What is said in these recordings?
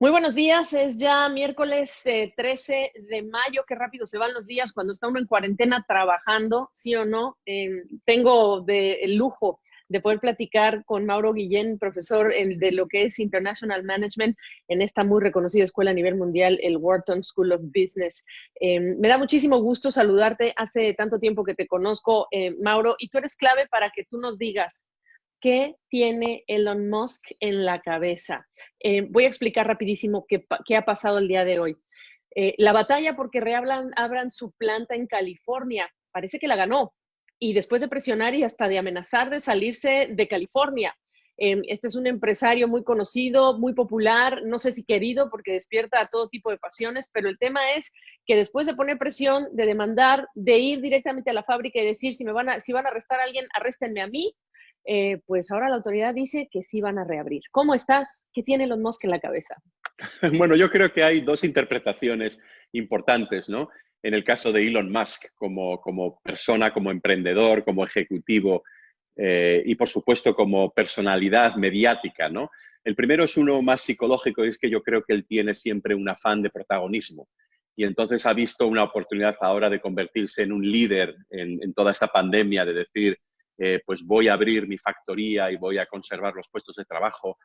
Muy buenos días, es ya miércoles 13 de mayo, qué rápido se van los días cuando está uno en cuarentena trabajando, sí o no. Tengo el lujo de poder platicar con Mauro Guillén, profesor de lo que es International Management en esta muy reconocida escuela a nivel mundial, el Wharton School of Business. Me da muchísimo gusto saludarte, hace tanto tiempo que te conozco, Mauro, y tú eres clave para que tú nos digas qué tiene Elon Musk en la cabeza. Voy a explicar rapidísimo qué ha pasado el día de hoy. La batalla porque abran su planta en California, parece que la ganó. Y después de presionar y hasta de amenazar de salirse de California. Este es un empresario muy conocido, muy popular, no sé si querido porque despierta a todo tipo de pasiones, pero el tema es que después de poner presión, de demandar, de ir directamente a la fábrica y decir si van a arrestar a alguien, arréstenme a mí, pues ahora la autoridad dice que sí van a reabrir. ¿Cómo estás? ¿Qué tiene Elon Musk en la cabeza? Bueno, yo creo que hay dos interpretaciones importantes, ¿no? En el caso de Elon Musk, como persona, como emprendedor, como ejecutivo y, por supuesto, como personalidad mediática, ¿no? El primero es uno más psicológico y es que yo creo que él tiene siempre un afán de protagonismo y entonces ha visto una oportunidad ahora de convertirse en un líder en toda esta pandemia, de decir, pues voy a abrir mi factoría y voy a conservar los puestos de trabajo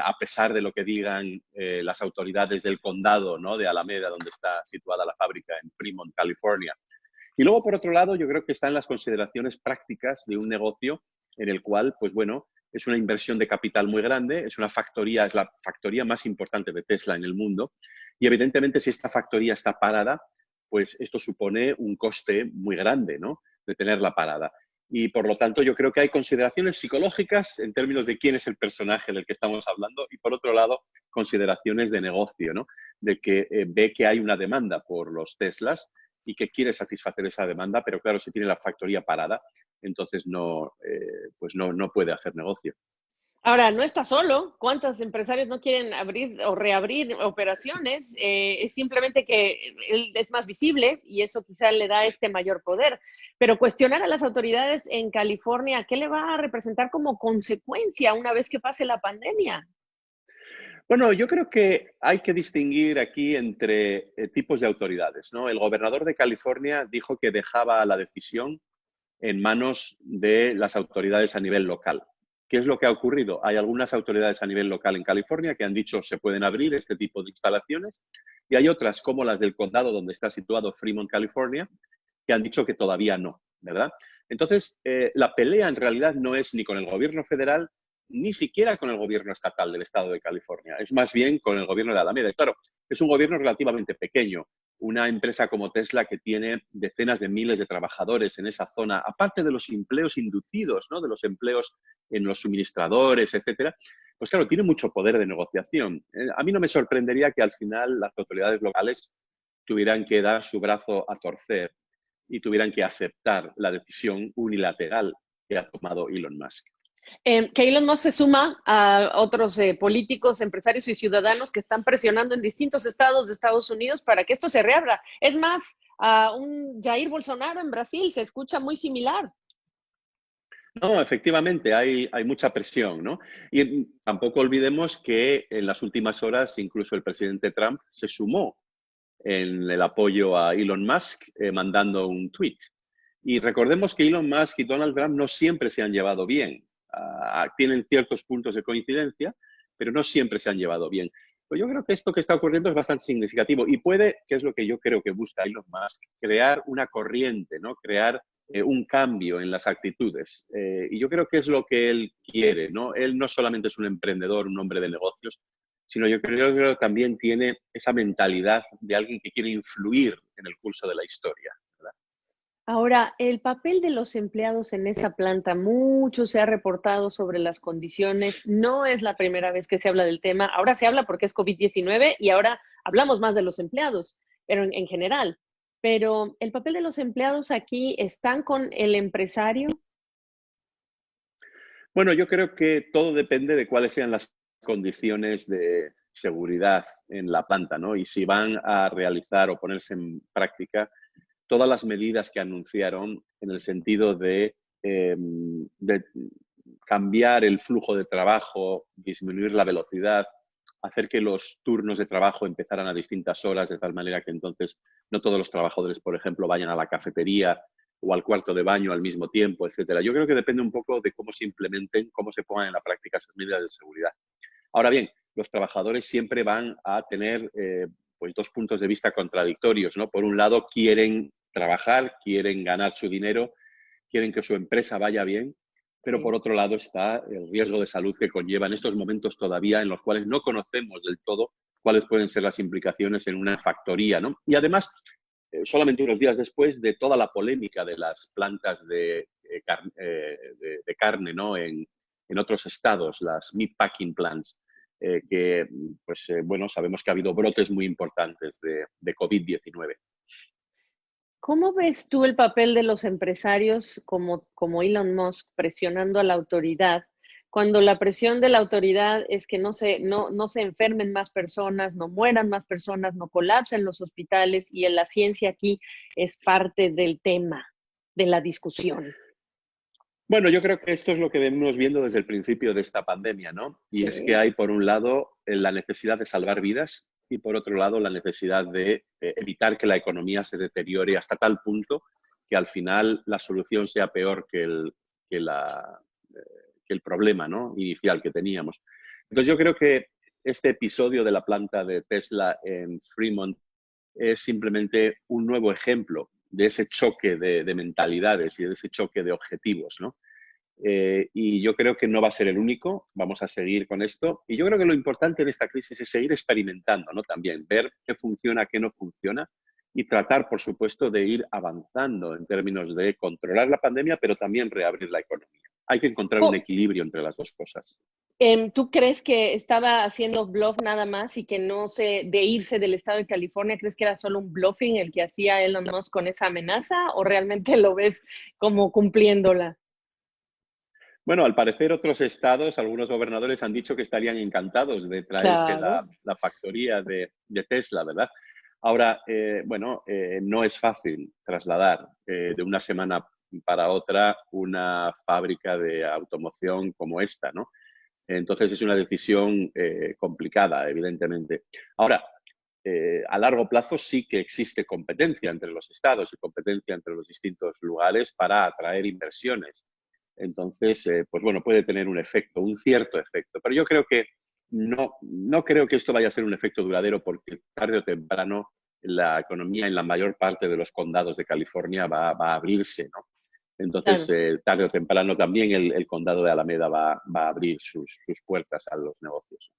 a pesar de lo que digan las autoridades del condado, ¿no? De Alameda, donde está situada la fábrica en Fremont, California. Y luego, por otro lado, yo creo que están las consideraciones prácticas de un negocio en el cual, pues bueno, es una inversión de capital muy grande, es la factoría más importante de Tesla en el mundo. Y evidentemente, si esta factoría está parada, pues esto supone un coste muy grande, ¿no? De tenerla parada. Y por lo tanto, yo creo que hay consideraciones psicológicas en términos de quién es el personaje del que estamos hablando y por otro lado, consideraciones de negocio, ¿no? De que ve que hay una demanda por los Teslas y que quiere satisfacer esa demanda, pero claro, si tiene la factoría parada, entonces pues no puede hacer negocio. Ahora, no está solo. ¿Cuántos empresarios no quieren abrir o reabrir operaciones? Es simplemente que él es más visible y eso quizá le da este mayor poder. Pero cuestionar a las autoridades en California, ¿qué le va a representar como consecuencia una vez que pase la pandemia? Bueno, yo creo que hay que distinguir aquí entre tipos de autoridades, ¿no? El gobernador de California dijo que dejaba la decisión en manos de las autoridades a nivel local. ¿Qué es lo que ha ocurrido? Hay algunas autoridades a nivel local en California que han dicho se pueden abrir este tipo de instalaciones y hay otras como las del condado donde está situado Fremont, California, que han dicho que todavía no, ¿verdad? Entonces, la pelea en realidad no es ni con el gobierno federal ni siquiera con el gobierno estatal del estado de California, es más bien con el gobierno de Alameda. Y claro, es un gobierno relativamente pequeño, una empresa como Tesla que tiene decenas de miles de trabajadores en esa zona, aparte de los empleos inducidos, ¿no? De los empleos en los suministradores, etcétera, pues claro, tiene mucho poder de negociación. A mí no me sorprendería que al final las autoridades locales tuvieran que dar su brazo a torcer y tuvieran que aceptar la decisión unilateral que ha tomado Elon Musk. Que Elon Musk se suma a otros políticos, empresarios y ciudadanos que están presionando en distintos estados de Estados Unidos para que esto se reabra. Es más, a un Jair Bolsonaro en Brasil se escucha muy similar. No, efectivamente, hay mucha presión, ¿no? Y tampoco olvidemos que en las últimas horas incluso el presidente Trump se sumó en el apoyo a Elon Musk mandando un tweet. Y recordemos que Elon Musk y Donald Trump no siempre se han llevado bien. Tienen ciertos puntos de coincidencia, pero no siempre se han llevado bien. Pues yo creo que esto que está ocurriendo es bastante significativo y puede, que es lo que yo creo que busca Elon Musk, crear una corriente, ¿no? Crear un cambio en las actitudes. Y yo creo que es lo que él quiere, ¿no? Él no solamente es un emprendedor, un hombre de negocios, sino yo creo que también tiene esa mentalidad de alguien que quiere influir en el curso de la historia, ¿verdad? Ahora, el papel de los empleados en esa planta, mucho se ha reportado sobre las condiciones. No es la primera vez que se habla del tema. Ahora se habla porque es COVID-19 y ahora hablamos más de los empleados, pero en general. Pero el papel de los empleados aquí están con el empresario. Bueno, yo creo que todo depende de cuáles sean las condiciones de seguridad en la planta, ¿no? Y si van a realizar o ponerse en práctica todas las medidas que anunciaron en el sentido de cambiar el flujo de trabajo, disminuir la velocidad, hacer que los turnos de trabajo empezaran a distintas horas, de tal manera que entonces no todos los trabajadores, por ejemplo, vayan a la cafetería o al cuarto de baño al mismo tiempo, etcétera. Yo creo que depende un poco de cómo se implementen, cómo se pongan en la práctica esas medidas de seguridad. Ahora bien, los trabajadores siempre van a tener pues dos puntos de vista contradictorios, ¿no? Por un lado, quieren trabajar, quieren ganar su dinero, quieren que su empresa vaya bien, pero por otro lado está el riesgo de salud que conlleva en estos momentos todavía en los cuales no conocemos del todo cuáles pueden ser las implicaciones en una factoría, ¿no? Y además, solamente unos días después de toda la polémica de las plantas de carne, ¿no? En otros estados, las meat packing plants, que, pues, bueno, sabemos que ha habido brotes muy importantes de COVID-19. ¿Cómo ves tú el papel de los empresarios como Elon Musk presionando a la autoridad, cuando la presión de la autoridad es que no se enfermen más personas, no mueran más personas, no colapsen los hospitales, y en la ciencia aquí es parte del tema, de la discusión? Bueno, yo creo que esto es lo que venimos viendo desde el principio de esta pandemia, ¿no? Y es que Sí. hay, por un lado, la necesidad de salvar vidas y, por otro lado, la necesidad de evitar que la economía se deteriore hasta tal punto que al final la solución sea peor que el problema, ¿no? Inicial que teníamos. Entonces yo creo que este episodio de la planta de Tesla en Fremont es simplemente un nuevo ejemplo de ese choque de mentalidades y de ese choque de objetivos, ¿no? Y yo creo que no va a ser el único, vamos a seguir con esto. Y yo creo que lo importante en esta crisis es seguir experimentando, ¿no? También ver qué funciona, qué no funciona y tratar, por supuesto, de ir avanzando en términos de controlar la pandemia, pero también reabrir la economía. Hay que encontrar un equilibrio entre las dos cosas. ¿Tú crees que estaba haciendo bluff nada más y que de irse del estado de California, crees que era solo un bluffing el que hacía Elon Musk con esa amenaza, o realmente lo ves como cumpliéndola? Bueno, al parecer otros estados, algunos gobernadores han dicho que estarían encantados de traerse Claro. la factoría de Tesla, ¿verdad? Ahora, bueno, no es fácil trasladar de una semana para otra una fábrica de automoción como esta, ¿no? Entonces es una decisión complicada, evidentemente. Ahora, a largo plazo sí que existe competencia entre los estados y competencia entre los distintos lugares para atraer inversiones. Entonces, pues bueno, puede tener un efecto, un cierto efecto. Pero yo creo que no creo que esto vaya a ser un efecto duradero, porque tarde o temprano la economía en la mayor parte de los condados de California va a abrirse, ¿no? Entonces, Claro. tarde o temprano también el condado de Alameda va a abrir sus puertas a los negocios.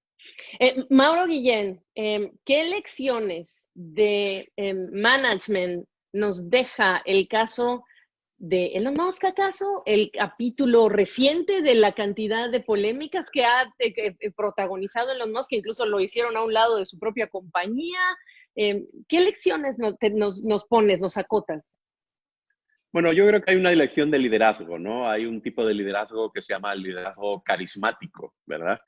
Mauro Guillén, ¿qué lecciones de management nos deja el caso de Elon Musk, acaso? El capítulo reciente de la cantidad de polémicas que ha protagonizado Elon Musk, que incluso lo hicieron a un lado de su propia compañía. ¿Qué lecciones nos pones, nos acotas? Bueno, yo creo que hay una elección de liderazgo, ¿no? Hay un tipo de liderazgo que se llama el liderazgo carismático, ¿verdad?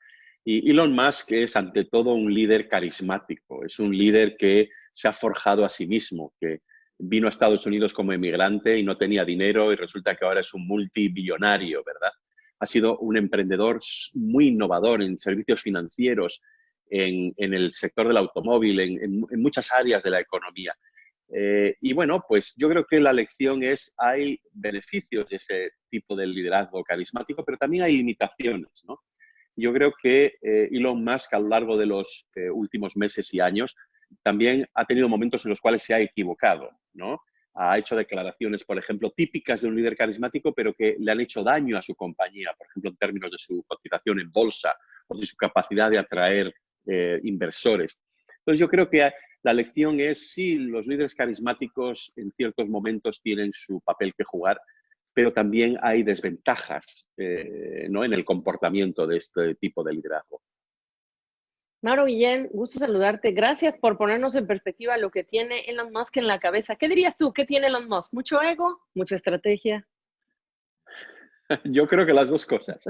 Y Elon Musk es ante todo un líder carismático, es un líder que se ha forjado a sí mismo, que vino a Estados Unidos como emigrante y no tenía dinero y resulta que ahora es un multibillonario, ¿verdad? Ha sido un emprendedor muy innovador en servicios financieros, en el sector del automóvil, en muchas áreas de la economía. Y bueno, pues yo creo que la lección es, hay beneficios de ese tipo de liderazgo carismático, pero también hay limitaciones, ¿no? Yo creo que Elon Musk a lo largo de los últimos meses y años también ha tenido momentos en los cuales se ha equivocado, ¿no? Ha hecho declaraciones, por ejemplo, típicas de un líder carismático, pero que le han hecho daño a su compañía, por ejemplo, en términos de su cotización en bolsa o de su capacidad de atraer inversores. Entonces, yo creo que la lección es, sí, los líderes carismáticos en ciertos momentos tienen su papel que jugar, pero también hay desventajas ¿no? en el comportamiento de este tipo de liderazgo. Mauro Guillén, gusto saludarte. Gracias por ponernos en perspectiva lo que tiene Elon Musk en la cabeza. ¿Qué dirías tú? ¿Qué tiene Elon Musk? ¿Mucho ego? ¿Mucha estrategia? Yo creo que las dos cosas.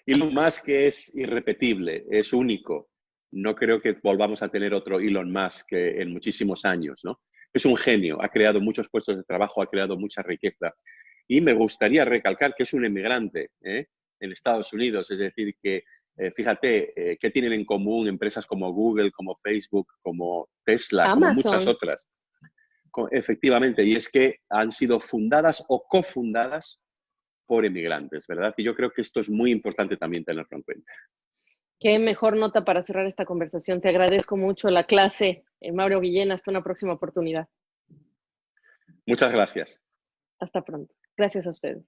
Elon Musk es irrepetible, es único. No creo que volvamos a tener otro Elon Musk en muchísimos años, ¿no? Es un genio, ha creado muchos puestos de trabajo, ha creado mucha riqueza. Y me gustaría recalcar que es un emigrante en Estados Unidos, es decir, que Fíjate, ¿qué tienen en común empresas como Google, como Facebook, como Tesla, como muchas Amazon. otras? Efectivamente, y es que han sido fundadas o cofundadas por emigrantes, ¿verdad? Y yo creo que esto es muy importante también tenerlo en cuenta. Qué mejor nota para cerrar esta conversación. Te agradezco mucho la clase, Mauro Guillén. Hasta una próxima oportunidad. Muchas gracias. Hasta pronto. Gracias a ustedes.